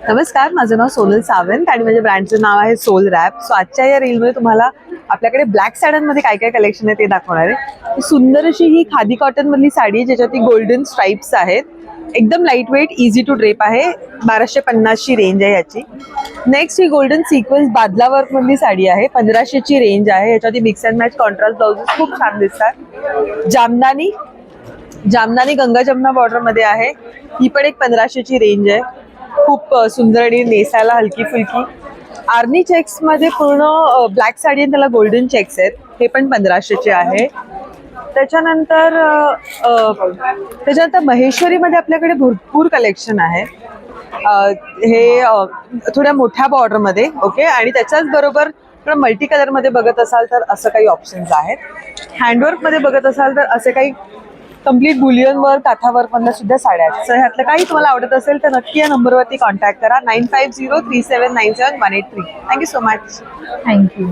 नमस्कार, माझं नाव सोनल सावंत आणि माझ्या ब्रँडचं नाव आहे सोल रॅप. सो आजच्या या रीलमध्ये तुम्हाला आपल्याकडे ब्लॅक साड्यांमध्ये काय काय कलेक्शन आहे ते दाखवणार आहे. सुंदर अशी ही खादी कॉटन मधली साडी आहे ज्याच्यात गोल्डन स्ट्राइप्स आहेत. एकदम light weight, easy to drape आहे. 1250 ची रेंज आहे याची. नेक्स्ट ही गोल्डन सिक्वेन्स बादला वर्क मधली साडी आहे. 1500 ची रेंज आहे. याच्यात mix and match contrast blouses खूप छान दिसतात. जामदानी गंगा जमुना बॉर्डर मध्ये आहे. ही पण एक 1500 ची रेंज आहे. खूप सुंदर आणि नेसायला हलकी फुलकी. आर्नी चेक्स मध्ये पूर्ण ब्लॅक साडी आणि त्याला गोल्डन चेक्स आहेत. हे पण 1500 चे आहे. त्याच्यानंतर महेश्वरी मध्ये आपल्याकडे भरपूर कलेक्शन आहे. हे थोड्या मोठ्या बॉर्डर मध्ये ओके, आणि त्याच्याच बरोबर मल्टी कलर मध्ये बघत असाल तर असं काही ऑप्शन्स आहेत. हँडवर्क मध्ये बघत असाल तर असे काही कम्प्लीट बुलियन वर्क, काथा वर्क मधल्या सुद्धा साड्या आहेत. सो ह्यातलं काही तुम्हाला आवडत असेल तर नक्की या नंबरवरती कॉन्टॅक्ट करा. 9503797183. Thank you so much. थँक्यू.